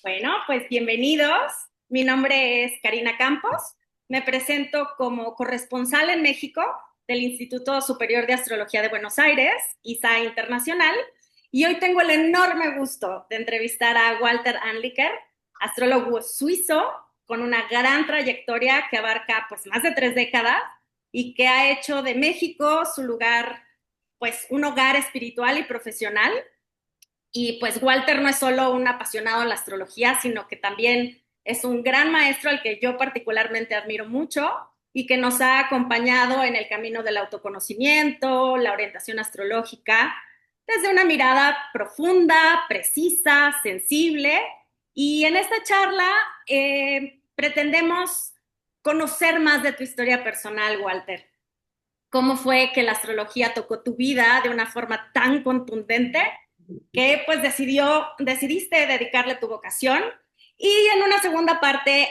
Bueno, pues bienvenidos. Mi nombre es Karina Campos. Me presento como corresponsal en México del Instituto Superior de Astrología de Buenos Aires, ISA Internacional, y hoy tengo el enorme gusto de entrevistar a Walter Anliker, astrólogo suizo con una gran trayectoria que abarca pues más de 3 décadas y que ha hecho de México su lugar, pues un hogar espiritual y profesional. Y pues Walter no es solo un apasionado de la astrología, sino que también es un gran maestro al que yo particularmente admiro mucho y que nos ha acompañado en el camino del autoconocimiento, la orientación astrológica, desde una mirada profunda, precisa, sensible. Y en esta charla pretendemos conocer más de tu historia personal, Walter. ¿Cómo fue que la astrología tocó tu vida de una forma tan contundente que pues decidiste dedicarle tu vocación? Y en una segunda parte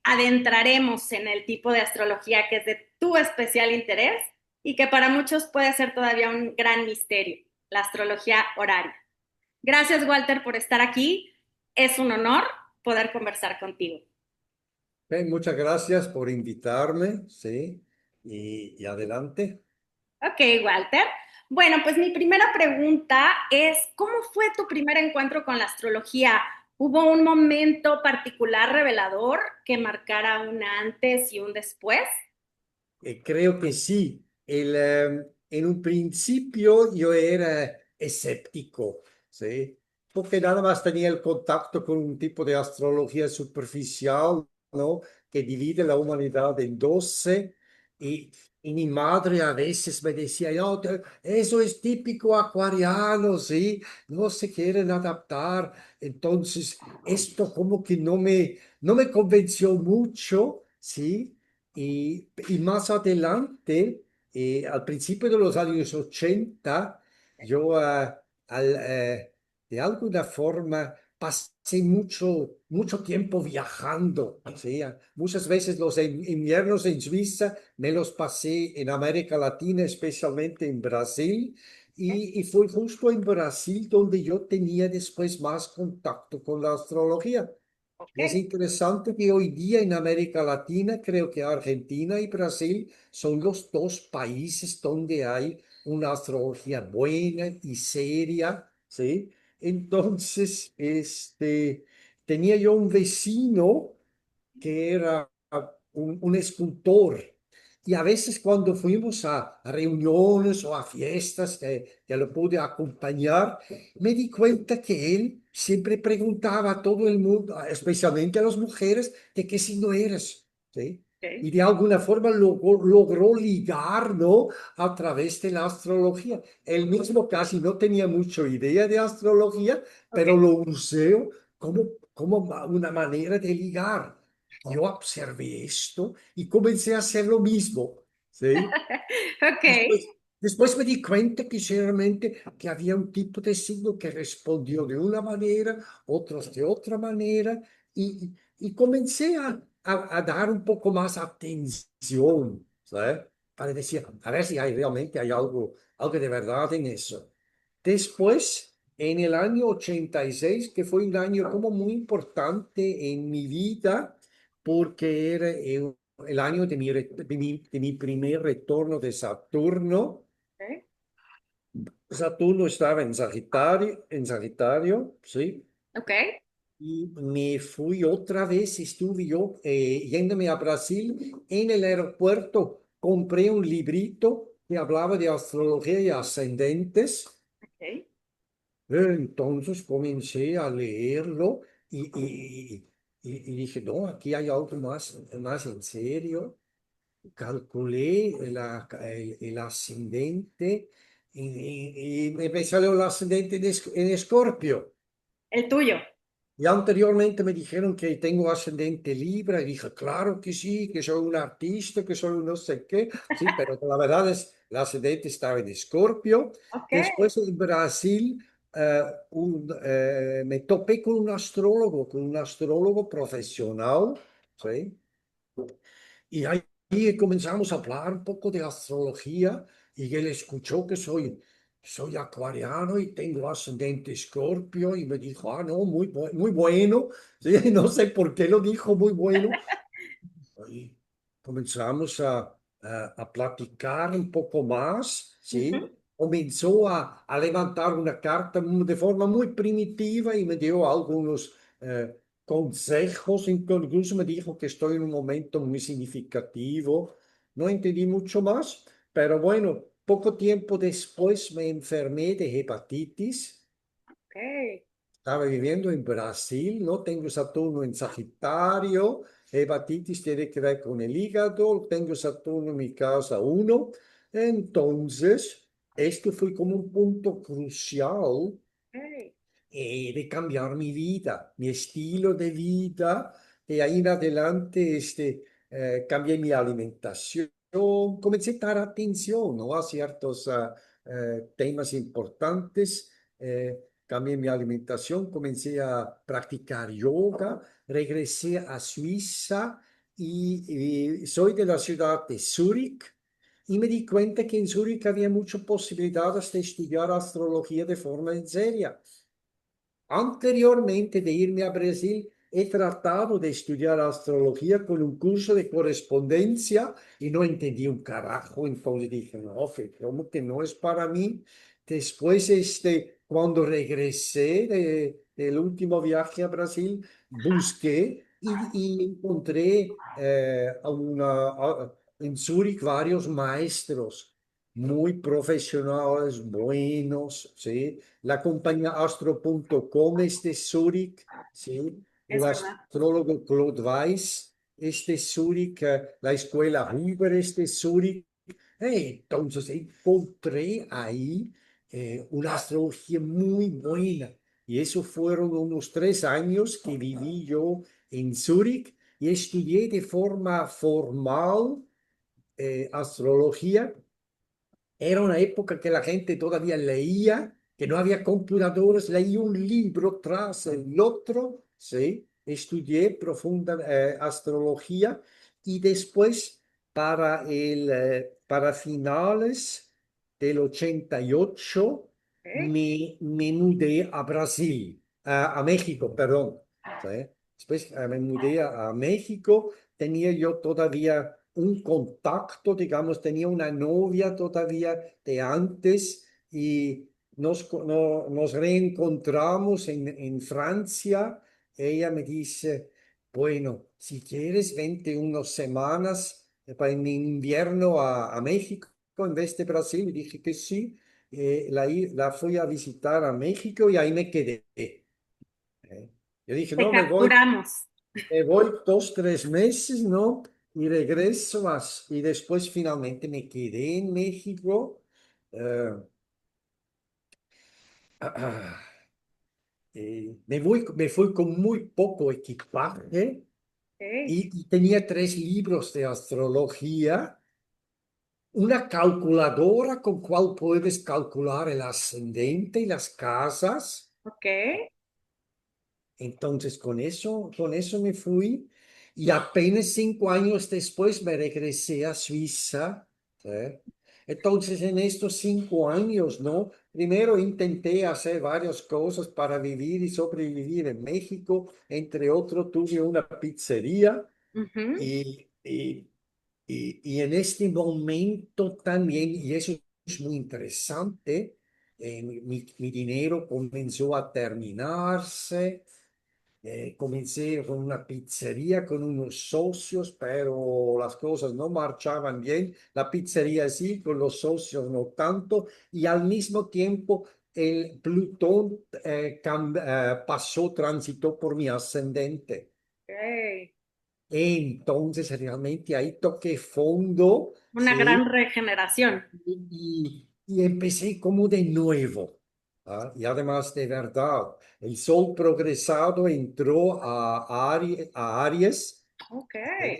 adentraremos en el tipo de astrología que es de tu especial interés y que para muchos puede ser todavía un gran misterio, la astrología horaria. Gracias, Walter, por estar aquí. Es un honor poder conversar contigo. Muchas gracias por invitarme, sí, y adelante. Ok, Walter. Bueno, pues mi primera pregunta es, ¿cómo fue tu primer encuentro con la astrología? ¿Hubo un momento particular revelador que marcara un antes y un después? Creo que sí. En un principio yo era escéptico, sí, porque nada más tenía el contacto con un tipo de astrología superficial, ¿no? Que divide la humanidad en 12 y, y mi madre a veces me decía, "No, eso es típico acuariano, sí, no se quieren adaptar". Entonces, esto como que no me convenció mucho, sí. Y más adelante, al principio de los años 80, yo de alguna forma pasé mucho tiempo viajando. ¿Sí? Muchas veces los inviernos en Suiza me los pasé en América Latina, especialmente en Brasil. Y fue justo en Brasil donde yo tenía después más contacto con la astrología. Ok, Y es interesante que hoy día en América Latina, creo que Argentina y Brasil son los dos países donde hay una astrología buena y seria, ¿sí? Entonces, tenía yo un vecino que era un escultor. Y a veces cuando fuimos a reuniones o a fiestas que lo pude acompañar, me di cuenta que él siempre preguntaba a todo el mundo, especialmente a las mujeres, de qué signo eres, ¿sí? ok, Y de alguna forma logró ligar, ¿no? A través de la astrología. Él mismo casi no tenía mucha idea de astrología, ok. pero lo usó como una manera de ligar. Yo observé esto y comencé a hacer lo mismo, ¿sí? Ok, Después me di cuenta que generalmente que había un tipo de signo que respondió de una manera, otros de otra manera, y comencé a dar un poco más atención, ¿sabes? Para decir, a ver si realmente hay algo de verdad en eso. Después, en el año 86, que fue un año como muy importante en mi vida, porque era el año de mi primer retorno de Saturno. ok, Saturno estaba en Sagitario, ¿sí? ok. Y me fui otra vez, estuve yo yéndome a Brasil. En el aeropuerto compré un librito que hablaba de astrología y ascendentes. Ok. Entonces comencé a leerlo y dije, no, aquí hay algo más en serio. Calculé el ascendente y me salió el ascendente en Escorpio. El tuyo. Y anteriormente me dijeron que tengo ascendente Libra y dije, claro que sí, que soy un artista, que soy un no sé qué. Sí, pero la verdad es, el ascendente estaba en Escorpio. Ok, Después en Brasil me topé con un astrólogo profesional, ¿sí? Y ahí comenzamos a hablar un poco de astrología y él escuchó que soy soy acuariano y tengo ascendente Escorpio y me dijo, ah, no, muy bueno, sí, no sé por qué lo dijo muy bueno. Y comenzamos a platicar un poco más, ¿sí? Ujú. Comenzó a levantar una carta de forma muy primitiva y me dio algunos consejos, incluso me dijo que estoy en un momento muy significativo. No entendí mucho más, pero bueno, poco tiempo después me enfermé de hepatitis. Ok, Estaba viviendo en Brasil, ¿no? Tengo Saturno en Sagitario, hepatitis tiene que ver con el hígado, tengo Saturno en mi casa uno. Entonces, esto fue como un punto crucial ok. de cambiar mi vida, mi estilo de vida. De ahí en adelante, cambié mi alimentación, comencé a dar atención, ¿no? A ciertos temas importantes. Cambié mi alimentación, comencé a practicar yoga, regresé a Suiza y soy de la ciudad de Zúrich. Y me di cuenta que en Zúrich había muchas posibilidades de estudiar astrología de forma en seria. Anteriormente de irme a Brasil, he tratado de estudiar astrología con un curso de correspondencia y no entendí un carajo. Entonces dije, no, como que no es para mí. Después, cuando regresé del último viaje a Brasil, busqué y encontré en Zúrich varios maestros muy profesionales, buenos, ¿sí? La compañía astro.com es de Zúrich, ¿sí? El Es verdad. astrólogo Claude Weiss es de Zúrich, la escuela Huber es de Zúrich. Entonces encontré ahí una astrología muy buena. Y eso fueron unos 3 años que viví yo en Zúrich y estudié de forma formal astrología. Era una época que la gente todavía leía, que no había computadores, leí un libro tras el otro, ¿sí? Estudié profunda astrología y después para finales del 88 Ok. me mudé a Brasil, a México, perdón, ¿sí? Después me mudé a México, tenía yo todavía un contacto, digamos, tenía una novia todavía de antes y nos reencontramos en Francia. Ella me dice, bueno, si quieres, vente unas semanas para en invierno a México en vez de Brasil. Y dije que sí. La fui a visitar a México y ahí me quedé. Yo dije, Te no, capturamos. me voy 2, 3 meses, ¿no? Y regreso y después finalmente me quedé en México. eh, me fui con muy poco equipaje Ok. y tenía 3 libros de astrología, una calculadora con cual puedes calcular el ascendente y las casas. Ok. Entonces, con eso me fui y apenas 5 años después me regresé a Suiza. ¿Eh? Entonces, en estos 5 años, ¿no? Primero intenté hacer varias cosas para vivir y sobrevivir en México. Entre otros, tuve una pizzería Ujú. y en este momento también, y eso es muy interesante, mi dinero comenzó a terminarse. Comencé con una pizzería con unos socios, pero las cosas no marchaban bien. La pizzería sí, con los socios no tanto. Y al mismo tiempo el Plutón transitó por mi ascendente. Ok. Entonces realmente ahí toqué fondo, Una gran ¿sí? regeneración. Y empecé como de nuevo. ¿Ah? Y además de verdad, el sol progresado entró a Aries. Ok.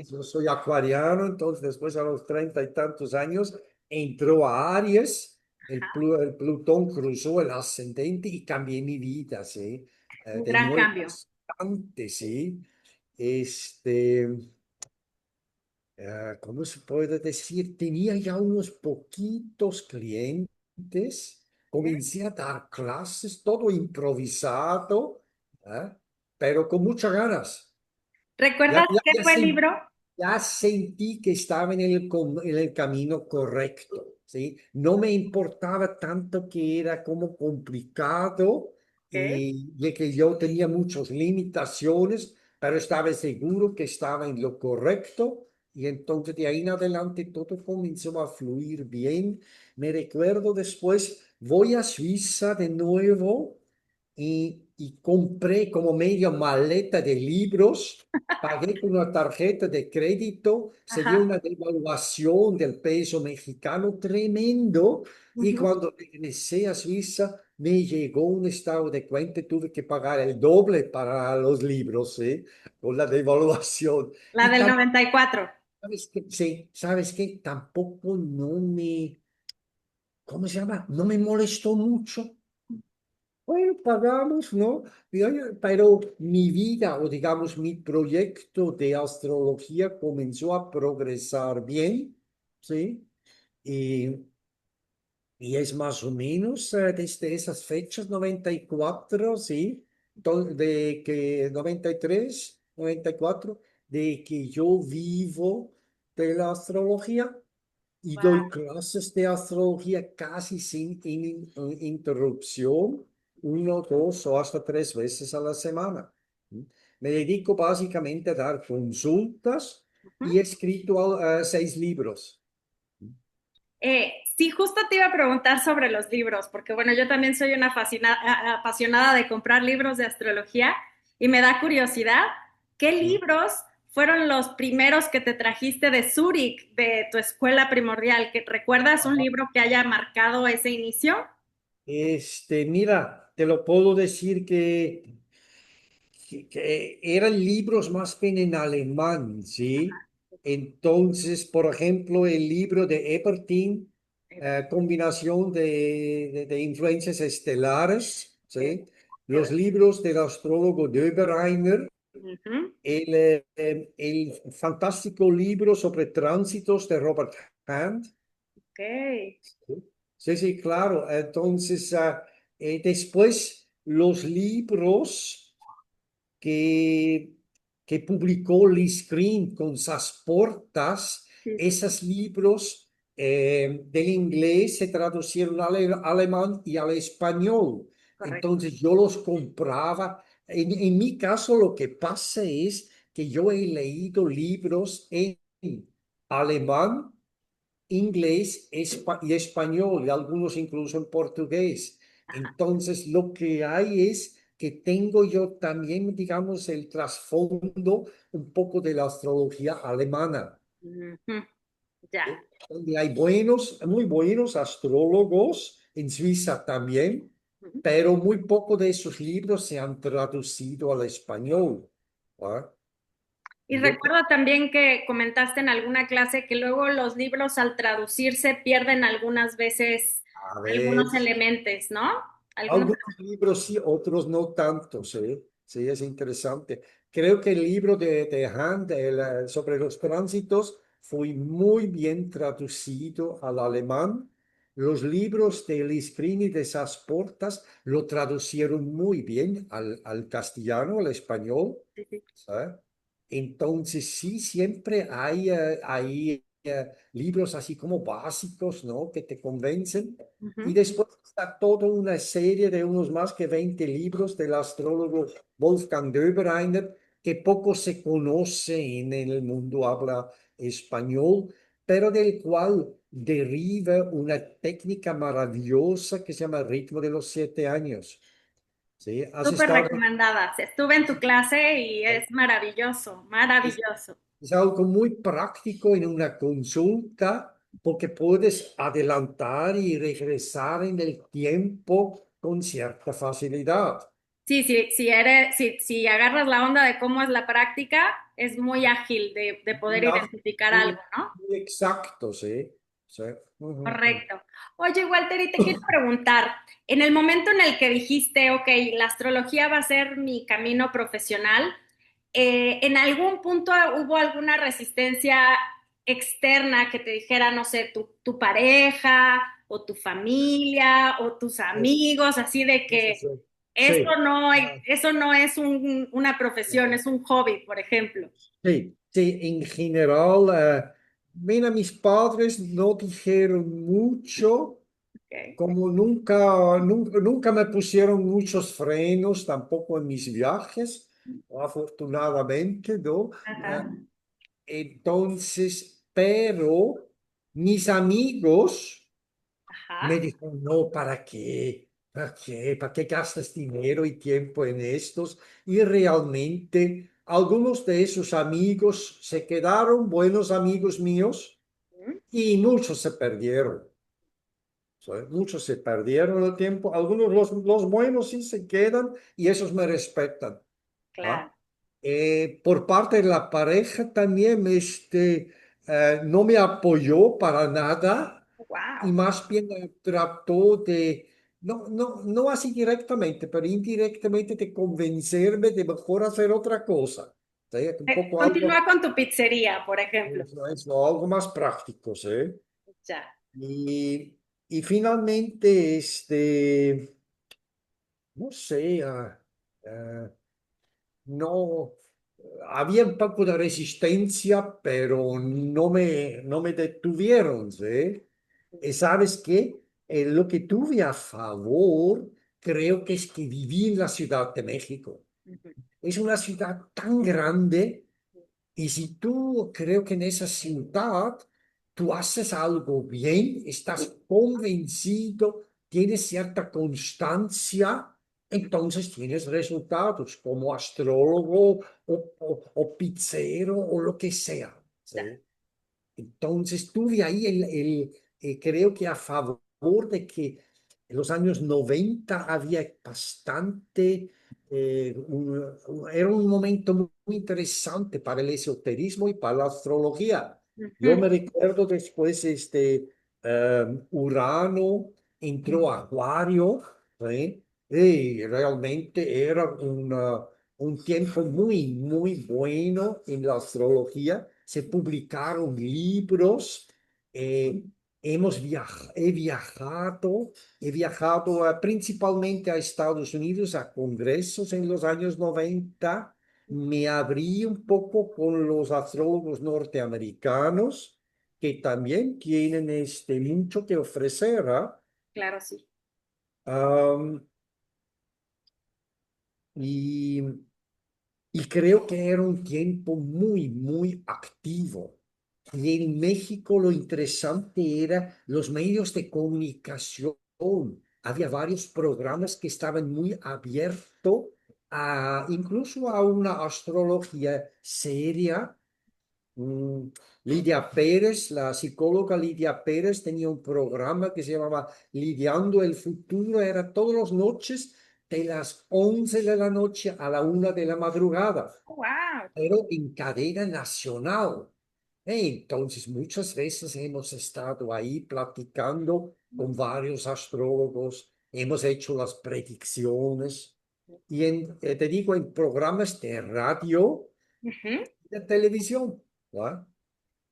Yo soy acuariano, entonces después a los 30 y tantos años entró a Aries. El Plutón cruzó el ascendente y cambié mi vida, ¿sí? Un De gran nuevo cambio. bastante, ¿sí? Este, ¿Cómo se puede decir? Tenía ya unos poquitos clientes, comencé a dar clases, todo improvisado, ¿eh? Pero con muchas ganas. Ya, ¿Recuerdas ya, qué ya, fue el libro? ya sentí que estaba en el camino correcto, ¿sí? No me importaba tanto que era como complicado Ok. y de que yo tenía muchas limitaciones, pero estaba seguro que estaba en lo correcto y entonces de ahí en adelante todo comenzó a fluir bien. Me recuerdo después, voy a Suiza de nuevo y compré como media maleta de libros. Pagué con una tarjeta de crédito, se dio Ajá. una devaluación del peso mexicano tremendo y Ujú. cuando regresé a Suiza me llegó un estado de cuenta, tuve que pagar el doble para los libros, ¿eh? Con la devaluación. La Y del tampoco, 94. ¿sabes qué? Sí, ¿sabes qué? Tampoco no me, ¿cómo se llama? No me molestó mucho. Bueno, pagamos, ¿no? Pero mi vida o digamos mi proyecto de astrología comenzó a progresar bien, ¿sí? Y, y es más o menos desde esas fechas, 94, ¿sí? De que 93, 94, de que yo vivo de la astrología y doy Wow. clases de astrología casi sin interrupción, uno, dos o hasta tres veces a la semana. Me dedico básicamente a dar consultas y he escrito 6 libros. Sí, justo te iba a preguntar sobre los libros, porque bueno, yo también soy una apasionada de comprar libros de astrología y me da curiosidad, ¿qué libros fueron los primeros que te trajiste de Zúrich, de tu escuela primordial? ¿Que recuerdas un libro que haya marcado ese inicio? Mira, te lo puedo decir que eran libros más bien en alemán, ¿sí? Entonces, por ejemplo, el libro de Ebertin, combinación de influencias estelares, ¿sí? Los libros del astrólogo Döbereiner, Ujú. el fantástico libro sobre tránsitos de Robert Hand. Ok. Sí, sí, claro. Entonces, después los libros que, que publicó Lee Green con sus portas, Sí, sí, esos libros del inglés se traducieron al alemán y al español. correcto. Entonces yo los compraba. En mi caso lo que pasa es que yo he leído libros en alemán, inglés y español, y algunos incluso en portugués. Entonces, lo que hay es que tengo yo también, digamos, el trasfondo un poco de la astrología alemana. Ujú. Ya. Donde hay buenos, muy buenos astrólogos, en Suiza también, Ujú. pero muy poco de esos libros se han traducido al español. ¿Va? Y recuerdo también que comentaste en alguna clase que luego los libros al traducirse pierden algunas veces A ver. algunos elementos, ¿no? Algunos. Algunos libros sí, otros no tanto, sí, sí, es interesante. Creo que el libro de Hand sobre los tránsitos fue muy bien traducido al alemán. Los libros de Liscrini de esas portas lo traducieron muy bien al castellano, al español. Sí, sí. ¿Sabe? Entonces, sí, siempre hay libros así como básicos, ¿no? Que te convencen. Y Ujú. después está toda una serie de unos más que 20 libros del astrólogo Wolfgang Döbereiner, que poco se conoce en el mundo habla español, pero del cual deriva una técnica maravillosa que se llama ritmo de los 7 años. ¿Sí? ¿Has Súper estado? recomendadas. Estuve en tu clase y es maravilloso, maravilloso. Es algo muy práctico en una consulta porque puedes adelantar y regresar en el tiempo con cierta facilidad. Sí, sí, si agarras la onda de cómo es la práctica, es muy ágil de poder Muy, ágil, identificar algo, muy, ¿no? muy exacto, sí. Sí. Ujú, ujú. Correcto. Oye, Walter, y te quiero preguntar, en el momento en el que dijiste, ok, la astrología va a ser mi camino profesional, ¿en algún punto hubo alguna resistencia externa que te dijera, no sé, tu pareja o tu familia o tus amigos, así de Sí, que sí. Sí. eso no es una profesión, es un hobby, por ejemplo. Sí, sí, en general, mira, mis padres no dijeron mucho, Okay. como nunca me pusieron muchos frenos, tampoco en mis viajes, afortunadamente, ¿no? Ajá, Entonces, pero mis amigos me ajá. dijeron, no, ¿para qué? ¿Para qué? ¿Para qué gastas dinero y tiempo en estos? Y realmente algunos de esos amigos se quedaron buenos amigos míos Mm, y muchos se perdieron. Muchos se perdieron el tiempo. Algunos, los buenos sí se quedan y esos me respetan. claro. ¿Ah? Por parte de la pareja también no me apoyó para nada y Wow. más bien trató de, no así directamente, pero indirectamente de convencerme de mejor hacer otra cosa. ¿Sí? Un poco Continúa algo, con tu pizzería, por ejemplo. algo más práctico, ¿sí? Ya. Y, y finalmente, no sé, ah, no, había un poco de resistencia, pero no me detuvieron, ¿sí? Y sabes qué, lo que tuve a favor, creo que es que viví en la Ciudad de México. Ujú. Es una ciudad tan grande y si tú creo que en esa ciudad tú haces algo bien, estás convencido, tienes cierta constancia, entonces tienes resultados como astrólogo o pizzero o lo que sea. Ya. ¿Sí? Entonces tuve ahí creo que a favor de que en los años 90 había bastante, era un momento muy interesante para el esoterismo y para la astrología. Yo Ujú. me recuerdo después, Urano entró a Acuario, ¿sí? Y realmente era un tiempo muy bueno en la astrología. Se publicaron libros. eh, he viajado principalmente a Estados Unidos a congresos en los años 90. Me abrí un poco con los astrólogos norteamericanos que también tienen mucho que ofrecer. Claro, sí. Am, y Y creo que era un tiempo muy activo. Y en México lo interesante era los medios de comunicación. Había varios programas que estaban muy abiertos incluso a una astrología seria. Mm, Lidia Pérez, la psicóloga Lidia Pérez, tenía un programa que se llamaba Lidiando el Futuro. Era todas las noches de las 11 de la noche a la 1 de la madrugada, Wow. pero en cadena nacional. Entonces, muchas veces hemos estado ahí platicando con varios astrólogos, hemos hecho las predicciones y te digo, en programas de radio Ujú. y de televisión. ¿Va?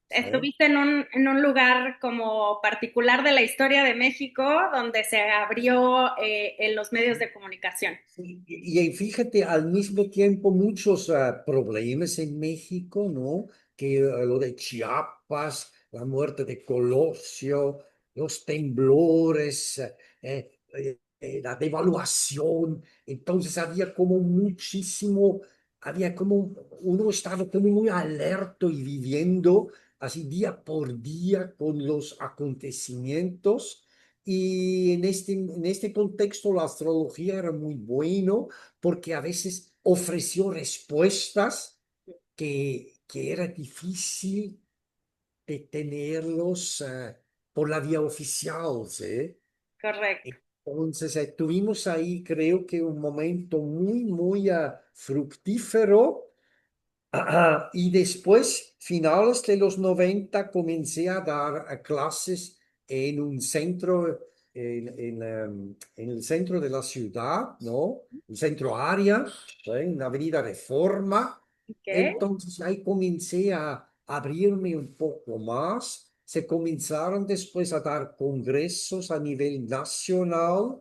Sí. Estuviste en un lugar como particular de la historia de México donde se abrió en los medios de comunicación. Sí, y fíjate, al mismo tiempo muchos problemas en México, ¿no? Que lo de Chiapas, la muerte de Colosio, los temblores, la devaluación. Entonces había como uno estaba como muy alerta y viviendo así día por día con los acontecimientos. Y en este contexto la astrología era muy bueno porque a veces ofreció respuestas que era difícil de tenerlos por la vía oficial, ¿sí? Correcto. Entonces tuvimos ahí creo que un momento muy fructífero. Ajá. Y después, finales de los 90 comencé a dar clases en un centro, en el centro de la ciudad, ¿no? El centro área, ¿sí? En la Avenida Reforma. Ok. Entonces ahí comencé a abrirme un poco más. se comenzaron después a dar congresos a nivel nacional.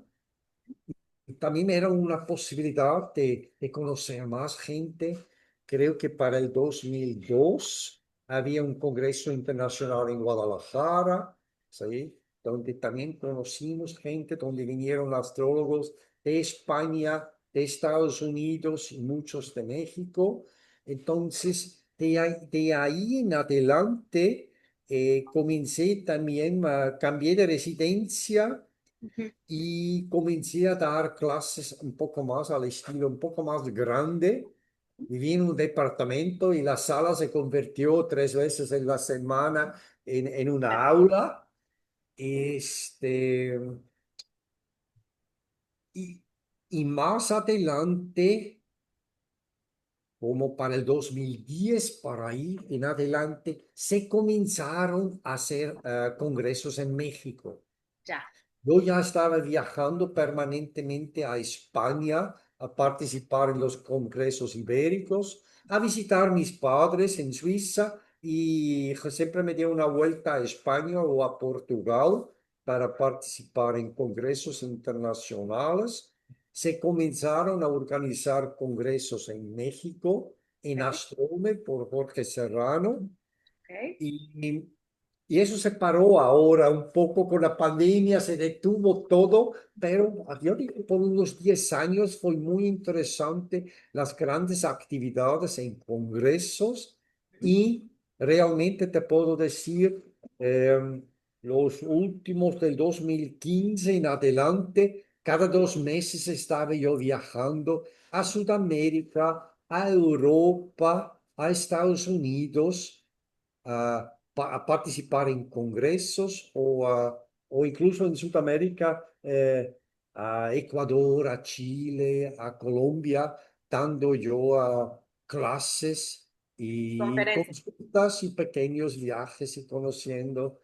También era una posibilidad de conocer más gente. Creo que para el 2002 había un congreso internacional en Guadalajara, ¿sí? Donde también conocimos gente, donde vinieron astrólogos de España, de Estados Unidos y muchos de México. Entonces, de ahí en adelante, comencé también, cambié de residencia Ujú. y comencé a dar clases un poco más al estilo, un poco más grande. Viví en un departamento y la sala se convirtió 3 veces en la semana en una aula. Este, y, y más adelante, como para el 2010, para ahí en adelante, se comenzaron a hacer congresos en México. Ya. Yo ya estaba viajando permanentemente a España a participar en los congresos ibéricos, a visitar mis padres en Suiza y siempre me di una vuelta a España o a Portugal para participar en congresos internacionales. Se comenzaron a organizar congresos en México, en Ok. Astrome por Jorge Serrano. Ok. Y, y eso se paró ahora un poco con la pandemia, se detuvo todo, pero yo digo, por unos 10 años fue muy interesante las grandes actividades en congresos Ujú. y realmente te puedo decir, los últimos del 2015 en adelante, cada 2 meses estaba yo viajando a Sudamérica, a Europa, a Estados Unidos a participar en congresos o incluso en Sudamérica, a Ecuador, a Chile, a Colombia, dando yo clases y Conferencia. consultas y pequeños viajes y conociendo.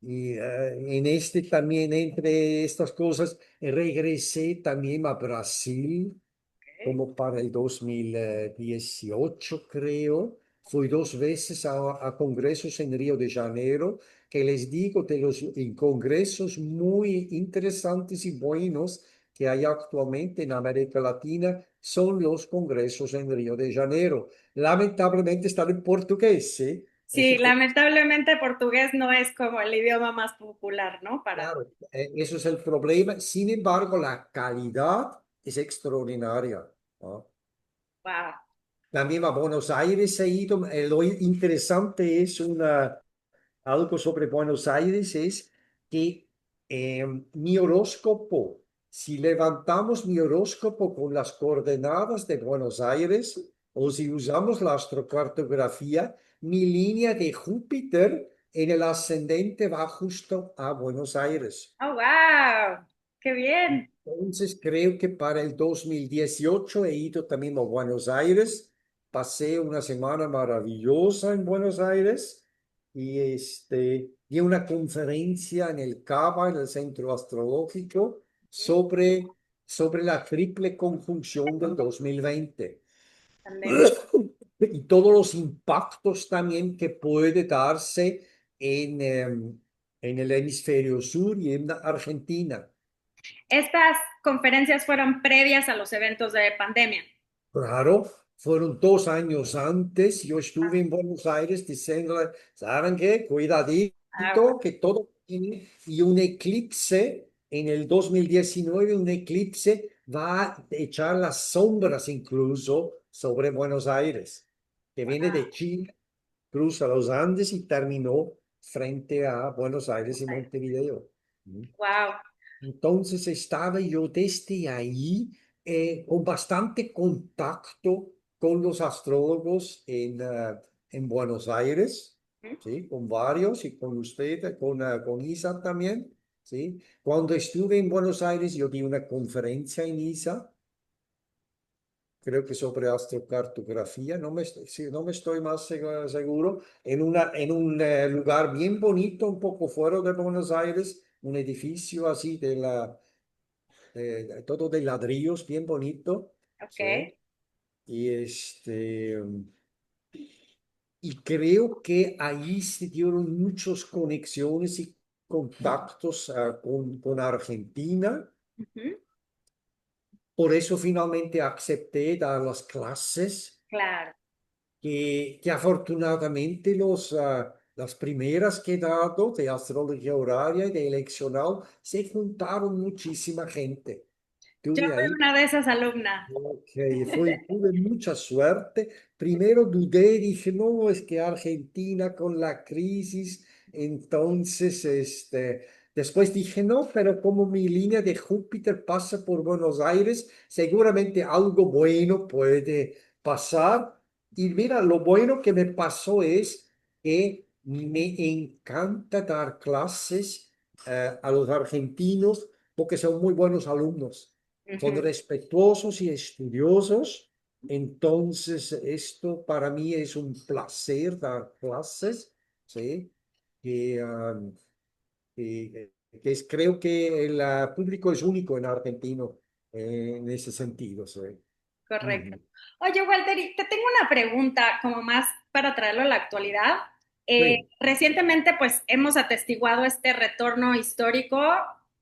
Y en este también, entre estas cosas, regresé también a Brasil Ok. como para el 2018, creo. Fui 2 veces a congresos en Río de Janeiro, que les digo de los en congresos muy interesantes y buenos que hay actualmente en América Latina, son los congresos en Río de Janeiro. Lamentablemente están en portugués, ¿sí? Sí, Eso fue, lamentablemente portugués no es como el idioma más popular, ¿no? Para. claro, eso es el problema. Sin embargo, la calidad es extraordinaria, ¿no? Wow. También a Buenos Aires he ido. Lo interesante es algo sobre Buenos Aires, es que mi horóscopo, si levantamos mi horóscopo con las coordenadas de Buenos Aires, o si usamos la astrocartografía, mi línea de Júpiter en el ascendente va justo a Buenos Aires. Oh, wow. Qué bien. Entonces, creo que para el 2018 he ido también a Buenos Aires. Pasé una semana maravillosa en Buenos Aires y di una conferencia en el CABA, en el Centro Astrológico, sobre la triple conjunción del 2020 Pandemia. y todos los impactos también que puede darse en el hemisferio sur y en Argentina. Estas conferencias fueron previas a los eventos de pandemia. Claro, fueron 2 años antes, yo Ah, estuve en Buenos Aires diciéndole, ¿saben qué? wow. Cuidadito, que todo tiene, y un eclipse en el 2019, un eclipse va a echar las sombras incluso sobre Buenos Aires, que viene de Chile, cruza los Andes y terminó frente a Buenos Aires y Montevideo. Wow. Entonces estaba yo desde ahí con bastante contacto con los astrólogos en Buenos Aires, ¿sí? Con varios y con usted, con Isa también, ¿sí? Cuando estuve en Buenos Aires, yo di una conferencia en Isa, creo que sobre astrocartografía, sí, no me estoy más seguro, en un lugar bien bonito, un poco fuera de Buenos Aires, un edificio así todo de ladrillos, bien bonito, Ok. ¿sí? Y y creo que ahí se dieron muchas conexiones y contactos con Argentina. Ujú. Por eso finalmente acepté dar las clases, Claro. que afortunadamente las primeras que he dado de astrología horaria y de eleccional se juntaron muchísima gente. Yo Tuve fui ahí. una de esas alumnas. Ok, tuve mucha suerte. Primero dudé, dije, no, es que Argentina con la crisis, entonces, después dije, no, pero como mi línea de Júpiter pasa por Buenos Aires, seguramente algo bueno puede pasar. Y mira, lo bueno que me pasó es que me encanta dar clases a los argentinos porque son muy buenos alumnos, son Ujú. respetuosos y estudiosos. Entonces, esto para mí es un placer dar clases, ¿sí? Que, creo que el público es único en argentino en ese sentido, ¿sí? Correcto. Ujú. Oye, Walter, y te tengo una pregunta como más para traerlo a la actualidad. Sí, Recientemente, pues, hemos atestiguado este retorno histórico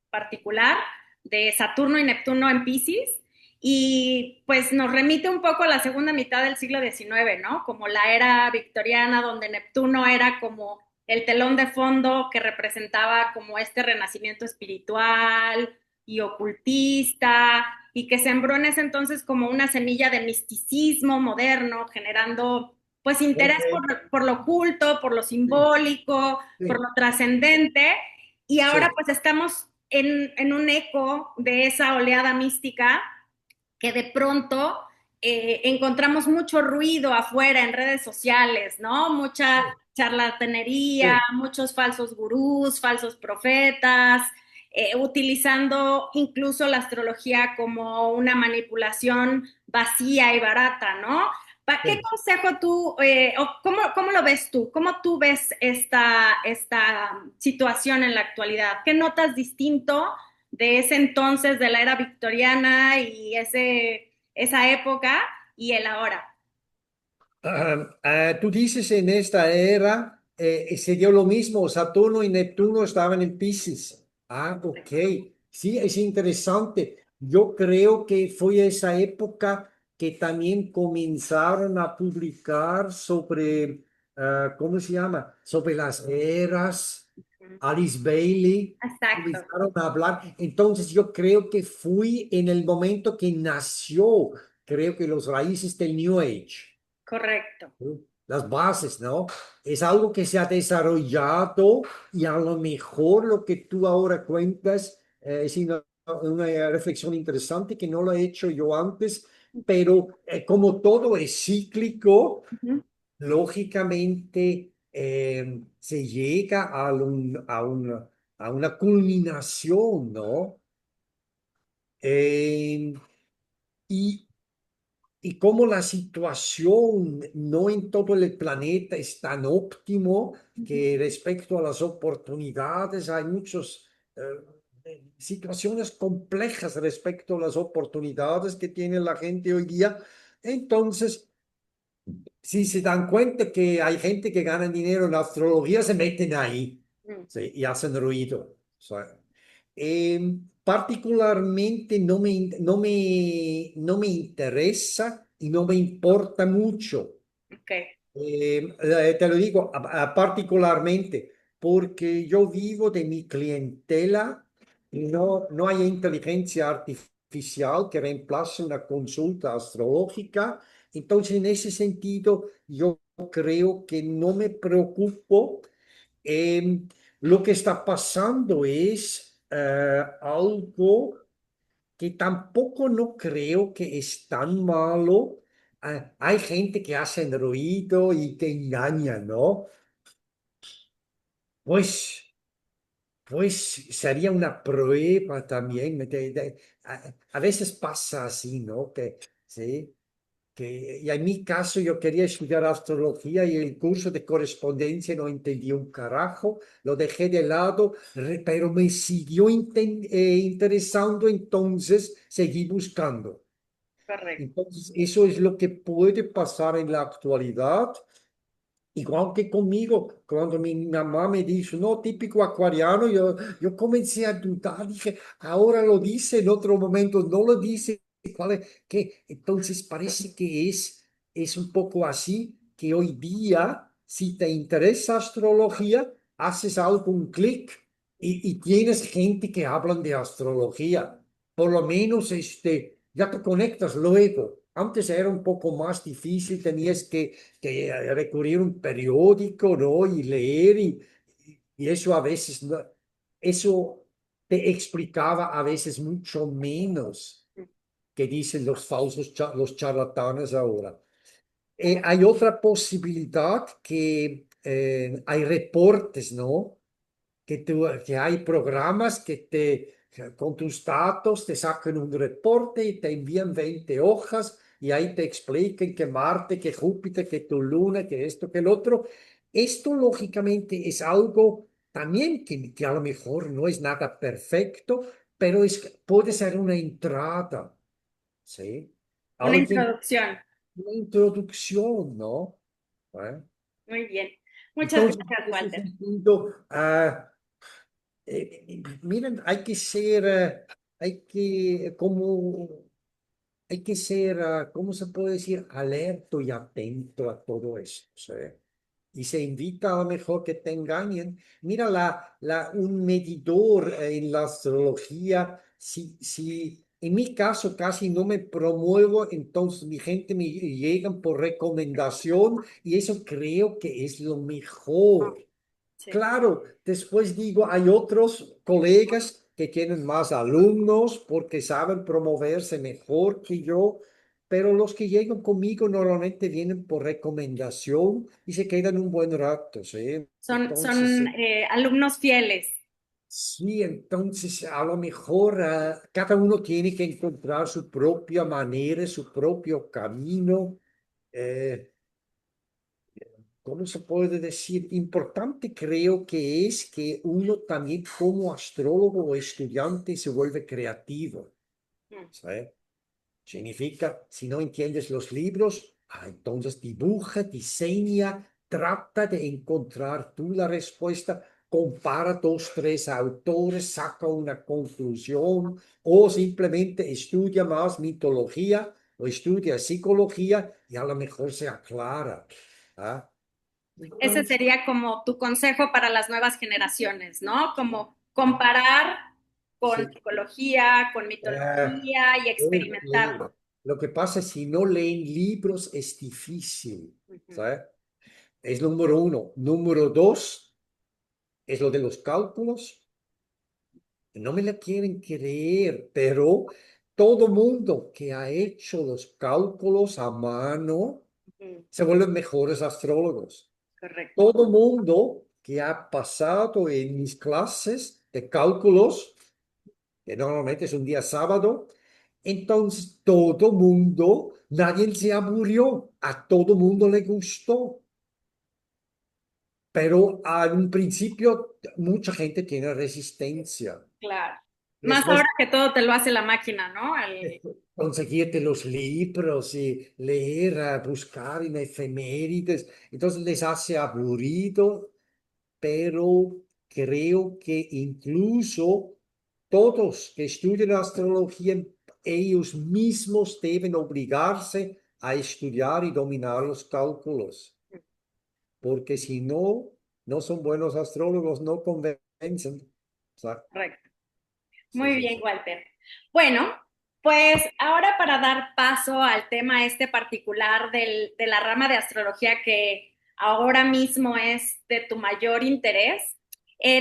particular de Saturno y Neptuno en Piscis y pues nos remite un poco a la segunda mitad del siglo XIX, ¿no? Como la era victoriana, donde Neptuno era como el telón de fondo que representaba como este renacimiento espiritual y ocultista y que sembró en ese entonces como una semilla de misticismo moderno, generando pues interés ok, por lo oculto, por lo sí, simbólico, por lo sí, trascendente, y ahora sí, pues estamos en un eco de esa oleada mística que de pronto encontramos mucho ruido afuera en redes sociales, ¿no? Mucha sí, charlatanería, sí, muchos falsos gurús, falsos profetas, utilizando incluso la astrología como una manipulación vacía y barata, ¿no? ¿Qué sí. consejo tú, o cómo lo ves tú? ¿Cómo tú ves esta situación en la actualidad? ¿Qué notas distinto de ese entonces, de la era victoriana y esa época y el ahora? Tú dices en esta era se dio lo mismo, Saturno y Neptuno estaban en Piscis. Ah, ok. Sí, es interesante. Yo creo que fue esa época que también comenzaron a publicar sobre, ¿cómo se llama? Sobre las eras. Alice Bailey, Exacto, comenzaron a hablar. Entonces yo creo que fui en el momento que nació, creo que los raíces del New Age. correcto. ¿Sí? Las bases, ¿no? Es algo que se ha desarrollado y a lo mejor lo que tú ahora cuentas es una reflexión interesante que no lo he hecho yo antes, pero como todo es cíclico, Ujú. lógicamente se llega a una culminación, ¿no? Eh, y y como la situación no en todo el planeta es tan óptimo que respecto a las oportunidades hay muchas situaciones complejas respecto a las oportunidades que tiene la gente hoy día. Entonces, si se dan cuenta que hay gente que gana dinero en la astrología, se meten ahí, Mm. ¿sí? Y hacen ruido. O sea, particularmente no me interesa y no me importa mucho. Ok, Te lo digo particularmente porque yo vivo de mi clientela y no hay inteligencia artificial que reemplace una consulta astrológica. Entonces, en ese sentido, yo creo que no me preocupo. Em, lo que está pasando es algo que tampoco no creo que es tan malo. Hay gente que hace ruido y te engaña, ¿no? Pues, pues sería una prueba también. A veces pasa así, ¿no? Sí. Y en mi caso yo quería estudiar astrología y el curso de correspondencia no entendí un carajo, lo dejé de lado, pero me siguió interesando, entonces seguí buscando. correcto. Entonces, eso es lo que puede pasar en la actualidad. Igual que conmigo, cuando mi mamá me dijo, no, típico acuariano, yo comencé a dudar, dije, ahora lo dice, en otro momento no lo dice, ¿cuál es? ¿Qué? Entonces parece que es un poco así, que hoy día, si te interesa astrología, haces algo, un clic, y tienes gente que hablan de astrología. Por lo menos ya te conectas luego. Antes era un poco más difícil, tenías que recurrir a un periódico, ¿no? Y leer, y eso a veces, eso te explicaba a veces mucho menos que dicen los falsos, los charlatanes ahora. Hay otra posibilidad que hay reportes, ¿no? Que hay programas con tus datos te sacan un reporte y te envían 20 hojas y ahí te explican que Marte, que Júpiter, que tu luna, que esto, que el otro. Esto lógicamente es algo también que a lo mejor no es nada perfecto, pero puede ser una entrada, ¿sí? Una Alguien, introducción. una introducción, ¿no? ¿Eh? Muy bien. Muchas Entonces, gracias, eso es Walter. un punto. Miren, hay que ser, ¿cómo se puede decir? Alerto y atento a todo esto, ¿sí? Y se invita a lo mejor que te engañen. Mira, un medidor en la astrología, si en mi caso casi no me promuevo, entonces mi gente me llegan por recomendación y eso creo que es lo mejor. Sí. Claro, después digo, hay otros colegas que tienen más alumnos porque saben promoverse mejor que yo, pero los que llegan conmigo normalmente vienen por recomendación y se quedan un buen rato, ¿sí? Entonces, Son alumnos fieles. sí, entonces a lo mejor cada uno tiene que encontrar su propia manera, su propio camino. eh, ¿Cómo se puede decir? Importante creo que es que uno también como astrólogo o estudiante se vuelve creativo, Mm. ¿sí? Significa, si no entiendes los libros, entonces dibuja, diseña, trata de encontrar tú la respuesta, compara dos, tres autores, saca una conclusión o simplemente estudia más mitología o estudia psicología y a lo mejor se aclara. ¿Ah? Ese Entonces, sería como tu consejo para las nuevas generaciones, ¿no? Como comparar con sí. psicología, con Eh, mitología y experimentar. lo que pasa es si no leen libros es difícil, Ujú. ¿sabes? Es número uno. Número dos es lo de los cálculos. No me la quieren creer, pero todo mundo que ha hecho los cálculos a mano Ujú. se vuelven mejores astrólogos. Correcto. Todo mundo que ha pasado en mis clases de cálculos, que normalmente es un día sábado, entonces todo mundo, nadie se aburrió, a todo mundo le gustó, pero en un principio mucha gente tiene resistencia. Claro. Más Después ahora que todo te lo hace la máquina, ¿no? conseguirte los libros y leer, buscar en efemérides, entonces les hace aburrido, pero creo que incluso todos que estudian astrología, ellos mismos deben obligarse a estudiar y dominar los cálculos, porque si no, no son buenos astrólogos, no convencen. O sea, Correcto. sí, Muy sí, bien, sí. Walter. Bueno, pues ahora para dar paso al tema este particular de la rama de astrología que ahora mismo es de tu mayor interés,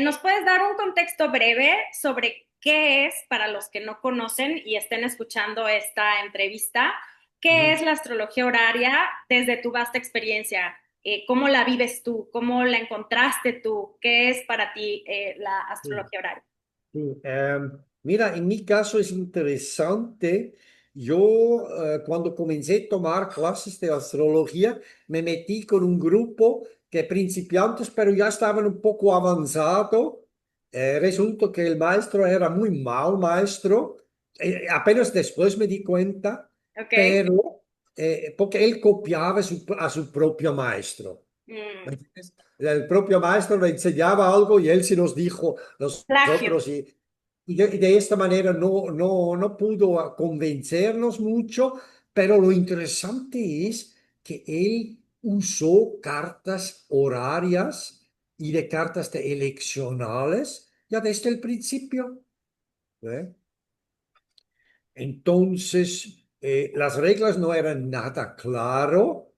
¿nos puedes dar un contexto breve sobre qué es, para los que no conocen y estén escuchando esta entrevista, qué Ujú. es la astrología horaria desde tu vasta experiencia? ¿Cómo la vives tú? ¿Cómo la encontraste tú? ¿Qué es para ti la Sí. astrología horaria? Sí, mira, en mi caso es interesante. Yo cuando comencé a tomar clases de astrología, me metí con un grupo que principiantes, pero ya estaban un poco avanzado. Resulta que el maestro era muy mal maestro. Apenas después me di cuenta, ¿Ok? pero porque él copiaba a su propio maestro. Mm, ¿Me entiendes? El propio maestro le enseñaba algo y él se nos dijo plagio. nosotros y de esta manera no pudo convencernos mucho, pero lo interesante es que él usó cartas horarias y de cartas de eleccionales ya desde el principio. ¿Eh? Entonces, las reglas no eran nada claro,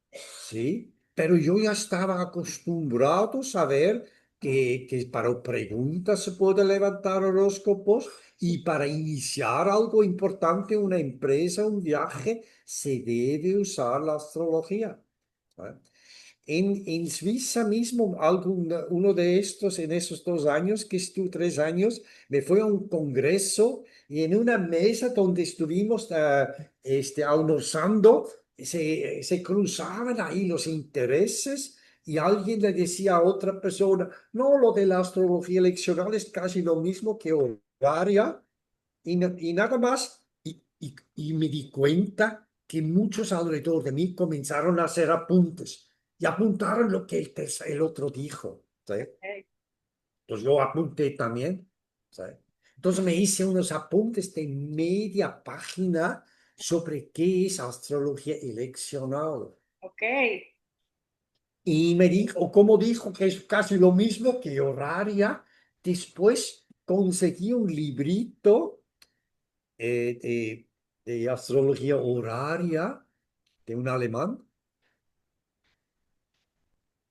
¿sí? Pero yo ya estaba acostumbrado a saber que para preguntas se puede levantar horóscopos y para iniciar algo importante, una empresa, un viaje, se debe usar la astrología. ¿Eh? En Suiza mismo, uno de estos, en esos 2 años que estuve, 3 años, me fui a un congreso y en una mesa donde estuvimos almorzando, se cruzaban ahí los intereses y alguien le decía a otra persona, no, lo de la astrología eleccional es casi lo mismo que horaria y nada más. Y me di cuenta que muchos alrededor de mí comenzaron a hacer apuntes y apuntaron lo que el otro dijo. ¿Sí? Ok. Entonces yo apunté también. ¿Sí? Entonces me hice unos apuntes de media página sobre qué es astrología eleccional. Ok. Y me dijo, como dijo que es casi lo mismo que horaria, después conseguí un librito de astrología horaria de un alemán.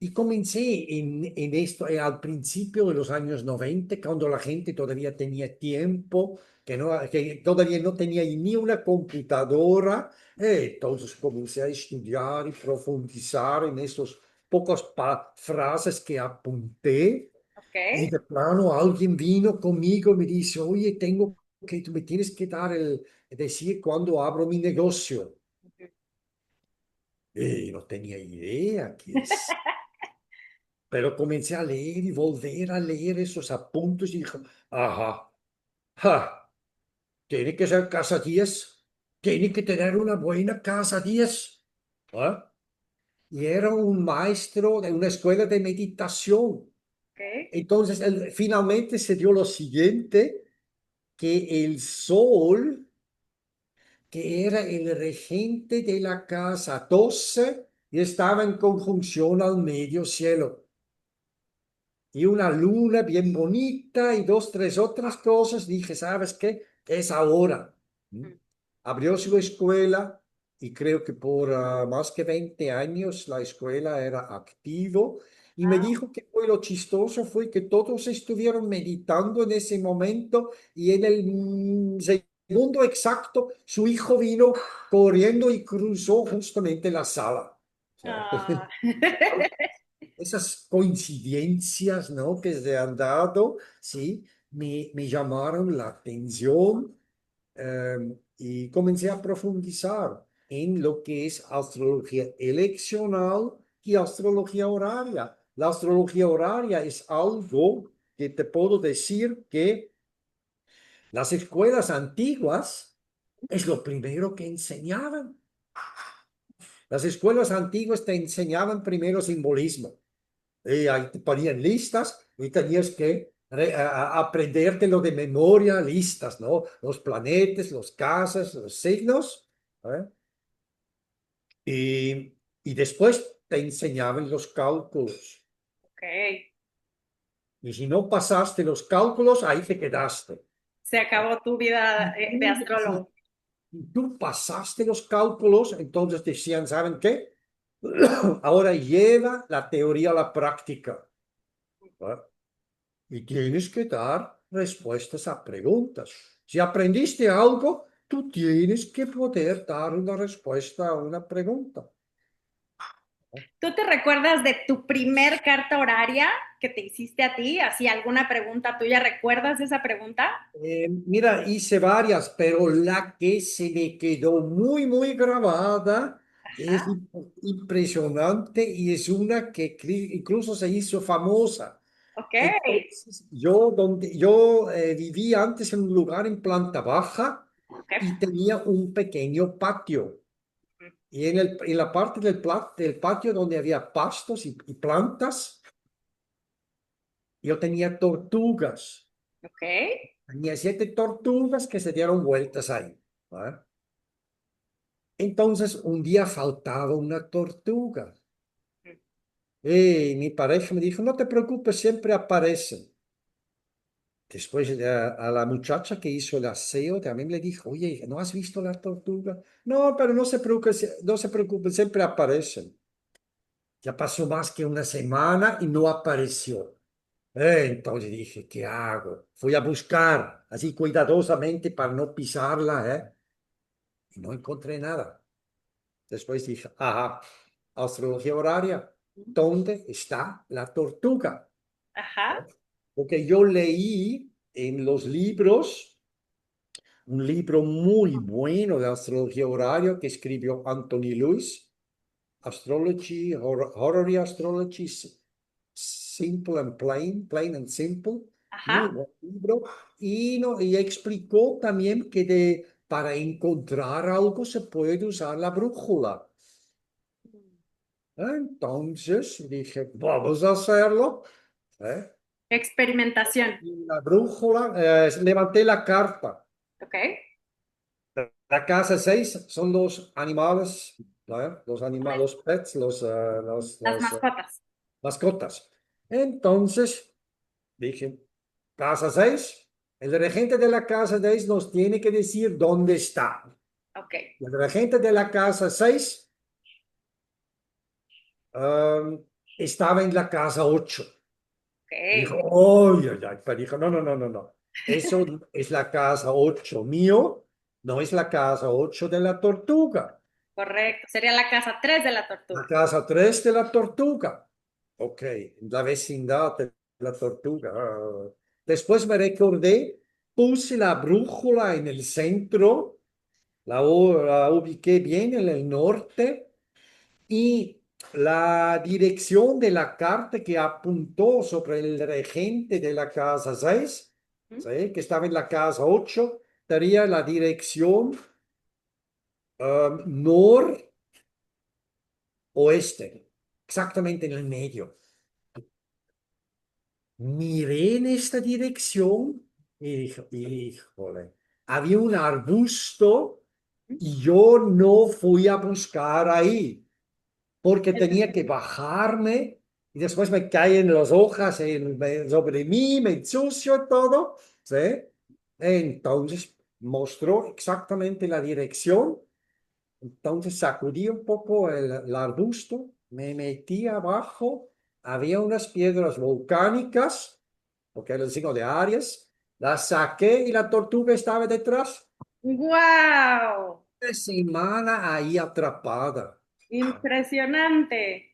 Y comencé en esto al principio de los años 90, cuando la gente todavía tenía tiempo, que todavía no tenía ni una computadora. Entonces comencé a estudiar y profundizar en esas pocas frases que apunté. Ok. Y de plano alguien vino conmigo y me dice, oye, tú me tienes que decir cuándo abro mi negocio. Y no tenía idea qué es. Pero comencé a leer y volver a leer esos apuntes y dije, ajá, ja, tiene que ser casa 10, tiene que tener una buena casa 10. ¿Ah? Y era un maestro de una escuela de meditación. Ok. Entonces, finalmente se dio lo siguiente, que el sol, que era el regente de la casa 12, y estaba en conjunción al medio cielo. Y una luna bien bonita y dos, tres otras cosas. Dije, ¿sabes qué? Es ahora. ¿Mm? Mm. Abrió su escuela y creo que por más que 20 años la escuela era activo. Y me Ah, dijo que fue lo chistoso fue que todos estuvieron meditando en ese momento y en el segundo exacto su hijo vino corriendo y cruzó justamente la sala. O sea, ah. esas coincidencias, ¿no? Que se han dado, sí, me llamaron la atención y comencé a profundizar en lo que es astrología eleccional y astrología horaria. La astrología horaria es algo que te puedo decir que las escuelas antiguas es lo primero que enseñaban. Las escuelas antiguas te enseñaban primero simbolismo. Y ahí te ponían listas y tenías que aprendértelo de memoria, listas, ¿no? Los planetas, los casas, los signos. ¿Eh? Y después te enseñaban los cálculos. Ok. Y si no pasaste los cálculos, ahí te quedaste. Se acabó tu vida de astrólogo. Si tú pasaste los cálculos, entonces decían, ¿saben qué? Ahora lleva la teoría a la práctica. ¿Eh? Y tienes que dar respuestas a preguntas. Si aprendiste algo, tú tienes que poder dar una respuesta a una pregunta. ¿Tú te recuerdas de tu primer carta horaria que te hiciste a ti? ¿Así alguna pregunta tuya? ¿Recuerdas esa pregunta? Mira, hice varias, pero la que se me quedó muy grabada es Ajá. impresionante y es una que incluso se hizo famosa. Ok. Entonces, yo vivía antes en un lugar en planta baja Ok. y tenía un pequeño patio. Y en la parte del patio donde había pastos y plantas, yo tenía tortugas. Ok. Tenía 7 tortugas que se dieron vueltas ahí. ¿Va? Entonces, un día faltaba una tortuga. Y mi pareja me dijo, no te preocupes, siempre aparecen. Después a la muchacha que hizo el aseo también le dijo, oye, ¿no has visto la tortuga? No, pero no se preocupe, siempre aparecen. Ya pasó más que una semana y no apareció. Entonces dije, ¿qué hago? Fui a buscar, así cuidadosamente para no pisarla, ¿eh? Y no encontré nada. Después dije, ajá, astrología horaria, ¿dónde está la tortuga? Ajá, Porque yo leí en los libros un libro muy bueno de astrología horaria que escribió Anthony Lewis, Astrology, Horary Astrology, Simple and Plain, Plain and Simple, muy ajá. buen libro, y, no, y explicó también que para encontrar algo se puede usar la brújula. Entonces dije, vamos a hacerlo. ¿Eh? Experimentación. Y la brújula, levanté la carta. Ok. La casa 6 son los animales, ¿no? Los pets, Las mascotas. mascotas. Entonces dije, casa 6, el regente de la casa 6 nos tiene que decir dónde está. Ok. El regente de la casa 6 estaba en la casa 8. Dijo, Ok. oh, pero dijo, no, no, no, no, no. Eso es la casa 8 mío, no es la casa 8 de la tortuga. Correcto. Sería la casa 3 de la La tortuga. casa 3 de la tortuga. Ok, la vecindad de la tortuga. Después me recordé, puse la brújula en el centro, la ubiqué bien en el norte y la dirección de la carta que apuntó sobre el regente de la casa 6, ¿Mm? ¿sí? Que estaba en la casa 8, daría la dirección noroeste, exactamente en el medio. Miré en esta dirección y dije, híjole, había un arbusto y yo no fui a buscar ahí porque tenía que bajarme y después me caen las hojas sobre mí, me ensucio todo, ¿sí? Entonces mostró exactamente la dirección. Entonces sacudí un poco el arbusto, me metí abajo, había unas piedras volcánicas, porque era el signo de Aries, las saqué y la tortuga estaba detrás. ¡Wow! Una semana ahí atrapada. Impresionante.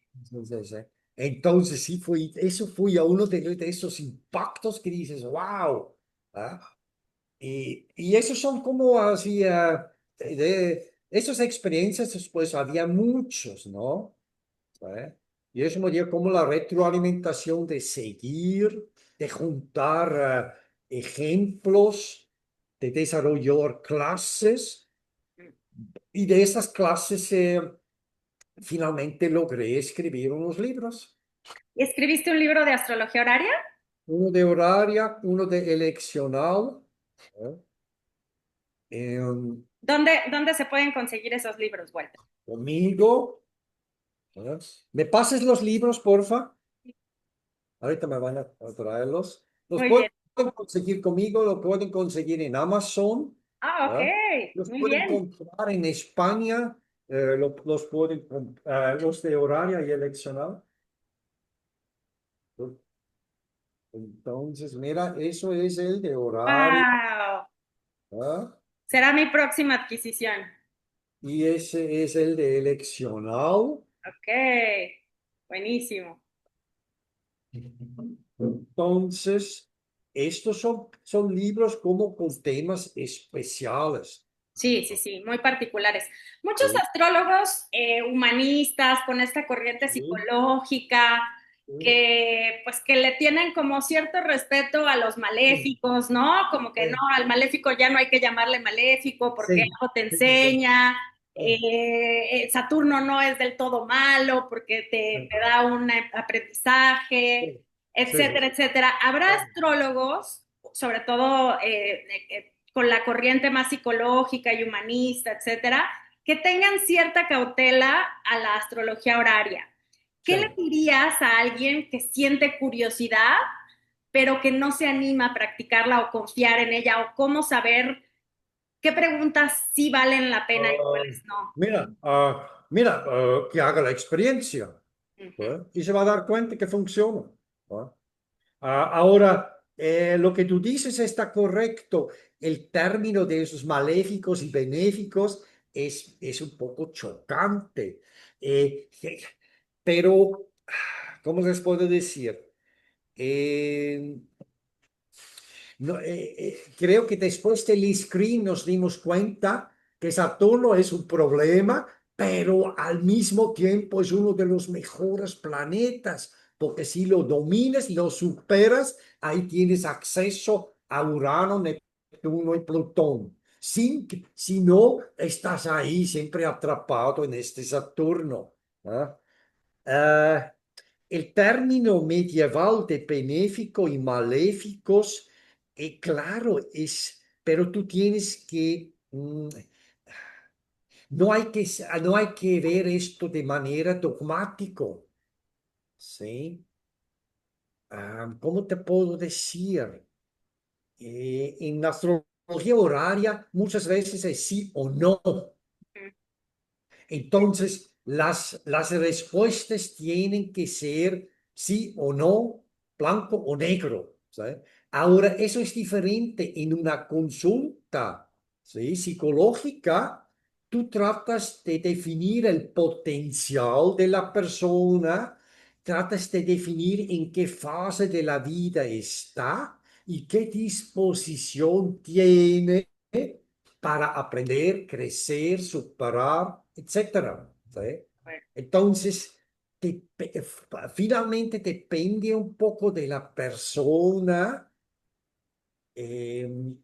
Entonces, sí fue, eso fue a uno de esos impactos que dices, wow. ¿Ah? Y esos son como así, de esas experiencias después había muchos, ¿no? ¿Eh? Y eso me dio como la retroalimentación de seguir, de juntar ejemplos, de desarrollar clases y de esas clases finalmente logré escribir unos libros. ¿Escribiste un libro de astrología horaria? Uno de horaria, uno de eleccional. ¿Eh? Em, ¿Dónde se pueden conseguir esos libros, Walter? conmigo. ¿Eh? ¿Me pases los libros, porfa? Ahorita me van a traerlos. Los Muy pueden bien. conseguir conmigo, lo pueden conseguir en Amazon. Ah, ok. ¿Ah? Los Muy pueden bien. comprar en España. Los pueden los de horaria y eleccional. Entonces, mira, eso es el de horaria. Wow. ¿Ah? Será mi próxima adquisición. Y ese es el de eleccional. Ok. Buenísimo. Entonces, estos son libros como con temas especiales. Sí, sí, sí, muy particulares. Muchos Sí, astrólogos humanistas con esta corriente sí, psicológica sí, que pues que le tienen como cierto respeto a los sí, maléficos, ¿no? Como que no, sí, al maléfico ya no hay que llamarle maléfico porque sí, algo te sí, sí, enseña. Saturno no es del todo malo porque te da un aprendizaje, Sí, sí. etcétera, etcétera. Habrá astrólogos, sobre todo con la corriente más psicológica y humanista, etcétera, que tengan cierta cautela a la astrología horaria. ¿Qué le Sí. dirías a alguien que siente curiosidad, pero que no se anima a practicarla o confiar en ella, o cómo saber qué preguntas sí valen la pena y Ah, cuáles no? que haga la experiencia, Ujú. y se va a dar cuenta que funciona. Ahora, lo que tú dices está correcto. El término de esos maléficos y benéficos es un poco chocante. Eh, je- pero, ¿cómo les puedo decir? Eh, no, creo que después del screen nos dimos cuenta que Saturno es un problema, pero al mismo tiempo es uno de los mejores planetas, porque si lo dominas y lo superas, ahí tienes acceso a Urano, Neptuno y Plutón. Si no, estás ahí siempre atrapado en este Saturno. ¿Ah? Ah, el término medieval de benéfico y maléficos, claro, pero tú tienes que, no hay que ver esto de manera dogmático, ¿sí? ¿Cómo te puedo decir? En la astrología horaria muchas veces es sí o no. Entonces, las respuestas tienen que ser sí o no, blanco o negro. ¿Sí? Ahora, eso es diferente en una consulta, ¿sí? Psicológica. Tú tratas de definir el potencial de la persona, tratas de definir en qué fase de la vida está y qué disposición tiene para aprender, crecer, superar, etcétera. ¿Sí? Entonces, finalmente depende un poco de la persona, eh,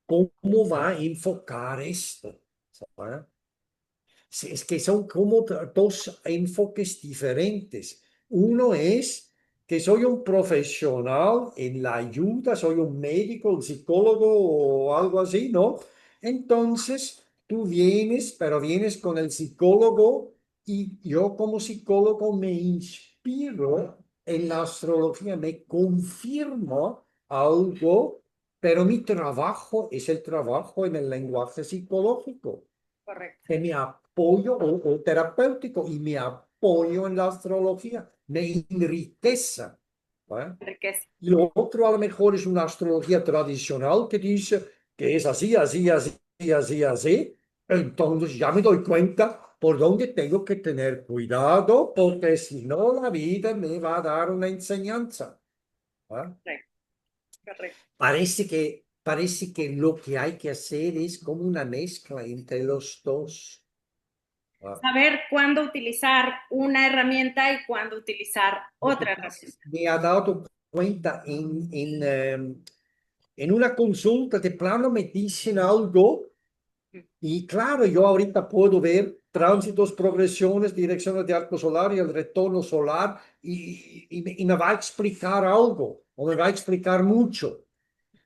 cómo va a enfocar esto. ¿Sabe? Sí, es que son como dos enfoques diferentes. Uno es que soy un profesional en la ayuda, soy un médico, un psicólogo o algo así, ¿no? Entonces, tú vienes, pero vienes con el psicólogo y yo como psicólogo me inspiro en la astrología, me confirmo algo, pero mi trabajo es el trabajo en el lenguaje psicológico Correcto. que me apoyo o terapéutico y me apoyo en la astrología, me enriquece. ¿Eh? Enriquece. Y lo otro a lo mejor es una astrología tradicional que dice que es así, así, así, así, así. Entonces ya me doy cuenta por dónde tengo que tener cuidado, porque si no la vida me va a dar una enseñanza. ¿Eh? Correcto. Correcto. Parece que lo que hay que hacer es como una mezcla entre los dos. ¿Ah? Saber cuándo utilizar una herramienta y cuándo utilizar Lo que otra pasa es herramienta. que me ha dado cuenta en una consulta de plano me dicen algo y claro, yo ahorita puedo ver tránsitos, progresiones, direcciones de arco solar y el retorno solar y me va a explicar algo o me va a explicar mucho.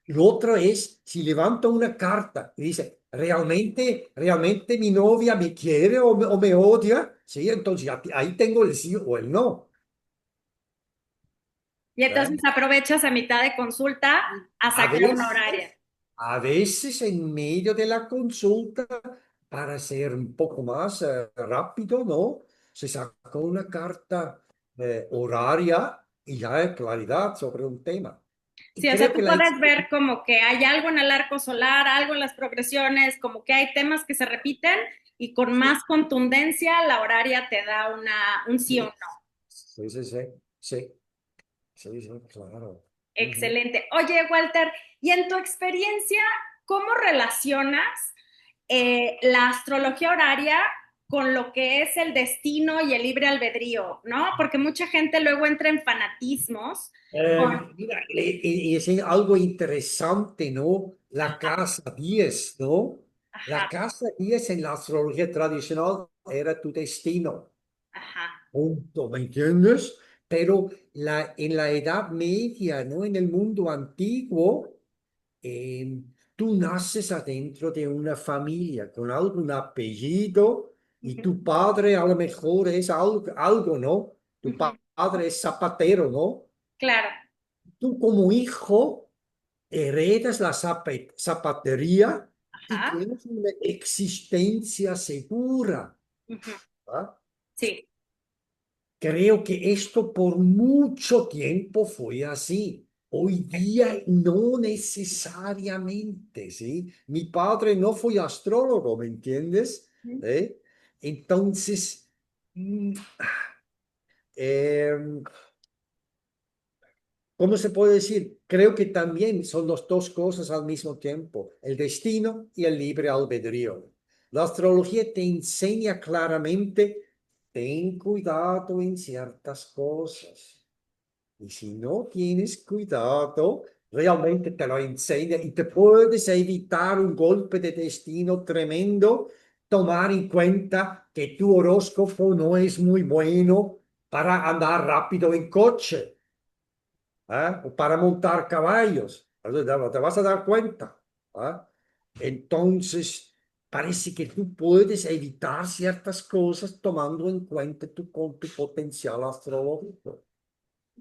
Lo otro es, si levanto una carta y dice, ¿realmente mi novia me quiere o me odia? Sí, entonces ahí tengo el sí o el no. Y ¿Eh? entonces aprovechas a mitad de consulta a A sacar una horaria. veces, a veces en medio de la consulta, para ser un poco más rápido, ¿no? Se saca una carta horaria y ya hay claridad sobre un tema. Y Sí, o sea, creo que tú la puedes ver como que hay algo en el arco solar, algo en las progresioes, como que hay temas que se repiten y con más contundencia la horaria te da un sí o un no. sí, sí, sí, sí, sí, sí, claro. Ujú. Excelente. Oye, Walter, y en tu experiencia, ¿cómo relacionas la astrología horaria con lo que es el destino y el libre albedrío, ¿no? Porque mucha gente luego entra en fanatismos con, Mira, y es algo interesante, ¿no? La casa 10, ¿no? La Ajá, casa 10 en la astrología tradicional era tu destino. ajá, Punto, ¿me entiendes? Pero en la Edad Media, ¿no? En el mundo antiguo, eh, tú naces adentro de una familia con algún apellido y ujú, tu padre a lo mejor es algo, ¿no? Tu ujú, padre es zapatero, ¿no? claro, Tú como hijo heredas la zapatería y ajá, tienes una existencia segura. ujú, ¿Ah? sí, Creo que esto por mucho tiempo fue así. Hoy día no necesariamente, ¿sí? Mi padre no fue astrólogo, ¿me entiendes? ujú, ¿Eh? Entonces, mm, em, ¿cómo se puede decir? Creo que también son las dos cosas al mismo tiempo, el destino y el libre albedrío. La astrología te enseña claramente, ten cuidado en ciertas cosas. Y si no tienes cuidado, realmente te lo enseña y te puedes evitar un golpe de destino tremendo, tomar en cuenta que tu horóscopo no es muy bueno para andar rápido en coche, ¿ah? O para montar caballos. Te vas a dar cuenta. ¿Ah? Entonces, parece que tú puedes evitar ciertas cosas tomando en cuenta tu potencial astrológico.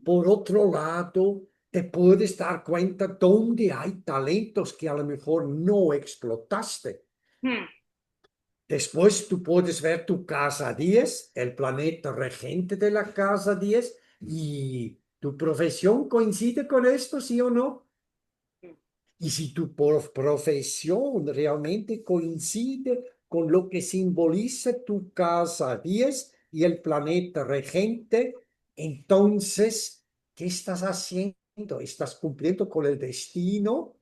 Por otro lado, te puedes dar cuenta dónde hay talentos que a lo mejor no explotaste. ujú, Después tú puedes ver tu casa 10, el planeta regente de la casa 10, y tu profesión coincide con esto, ¿sí o no? ujú, Y si tu profesión realmente coincide con lo que simboliza tu casa 10 y el planeta regente, entonces, ¿qué estás haciendo? ¿Estás cumpliendo con el destino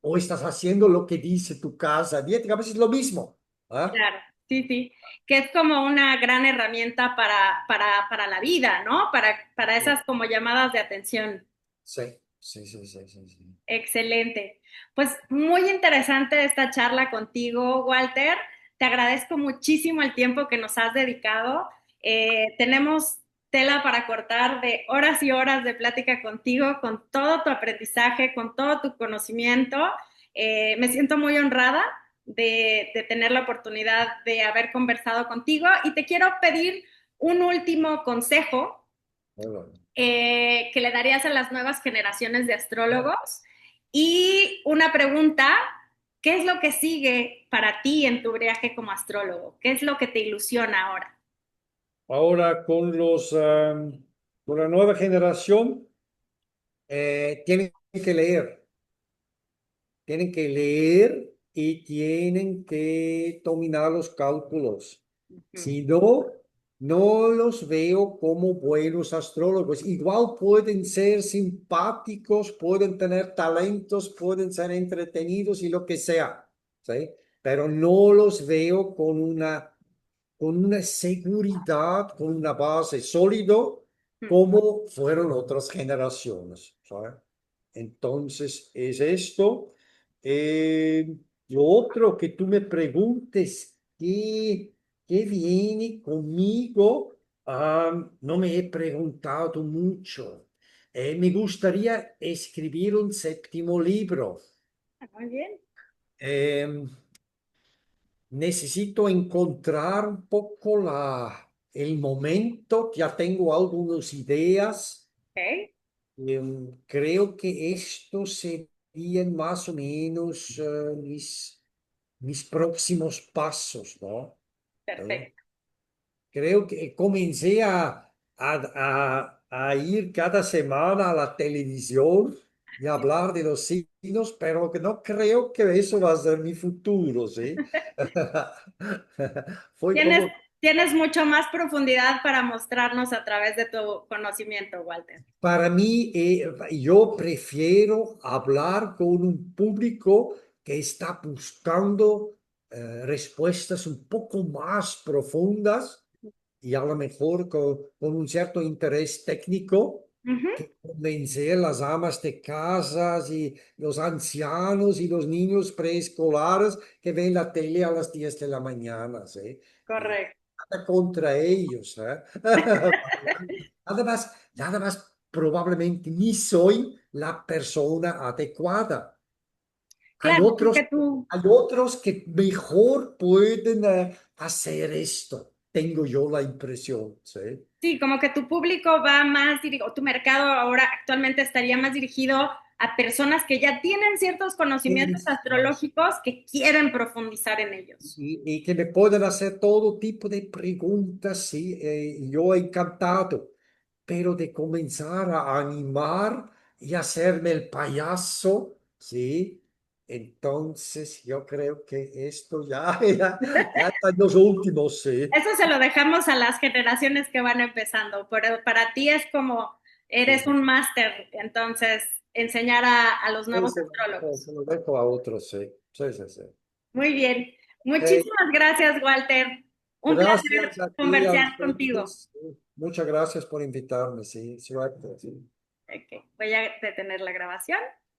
o estás haciendo lo que dice tu casa 10? A veces es lo mismo. ¿Ah? claro, sí, sí, que es como una gran herramienta para la vida, ¿no? Para Sí, esas como llamadas de atención. sí, sí, sí, sí, sí, sí. Excelente. Pues muy interesante esta charla contigo, Walter. Te agradezco muchísimo el tiempo que nos has dedicado. Tenemos tela para cortar de horas y horas de plática contigo, con todo tu aprendizaje, con todo tu conocimiento. Me siento muy honrada de tener la oportunidad de haber conversado contigo y te quiero pedir un último consejo Bueno. que le darías a las nuevas generaciones de astrólogos. Y una pregunta, ¿qué es lo que sigue para ti en tu viaje como astrólogo? ¿Qué es lo que te ilusiona ahora? Ahora con la nueva generación, tienen que leer. Tienen que leer y tienen que dominar los cálculos. Ujú, Si no, no los veo como buenos astrólogos. Igual pueden ser simpáticos, pueden tener talentos, pueden ser entretenidos y lo que sea, ¿sí? Pero no los veo con una seguridad, con una base sólido, ujú. como fueron otras generaciones, ¿sabes? Entonces, es esto. Lo otro que tú me preguntes, ¿qué viene conmigo? No me he preguntado mucho. Me gustaría escribir un séptimo libro. Muy bien. Em, Necesito encontrar un poco el momento, ya tengo algunas ideas. Ok, Creo que esto serían más o menos mis próximos pasos, ¿no? ¿Eh? perfecto. Creo que comencé a ir cada semana a la televisión y hablar de los signos, pero que no creo que eso va a ser mi futuro, ¿sí? Fue Tienes, como, tienes mucho más profundidad para mostrarnos a través de tu conocimiento, Walter. para mí, yo prefiero hablar con un público que está buscando respuestas un poco más profundas y a lo mejor con un cierto interés técnico. Ujú, que convencer las amas de casas y los ancianos y los niños preescolares que ven la tele a las 10 de la mañana, ¿sí? Y correcto. nada contra ellos, ¿eh? Nada más, probablemente ni soy la persona adecuada. Hay Claro, otros, porque tú, hay otros que mejor pueden hacer esto. Tengo yo la impresión, ¿sí? sí, como que tu público va más dirigido, o tu mercado ahora actualmente estaría más dirigido a personas que ya tienen ciertos conocimientos astrológicos que quieren profundizar en ellos. Y que me pueden hacer todo tipo de preguntas, sí, yo encantado, pero de comenzar a animar y hacerme el payaso, sí, entonces yo creo que esto ya está en los últimos, sí, Eso se lo dejamos a las generaciones que van empezando, pero para ti es como eres sí. un máster, entonces enseñar a los nuevos astrólogos. Se lo dejo a otros, sí, sí, sí, sí. Muy bien. Ok, Muchísimas gracias, Walter. Un gracias placer a ti, conversar contigo. Alfredis. Muchas gracias por invitarme, sí, suerte, sí. Ok, voy a detener la grabación.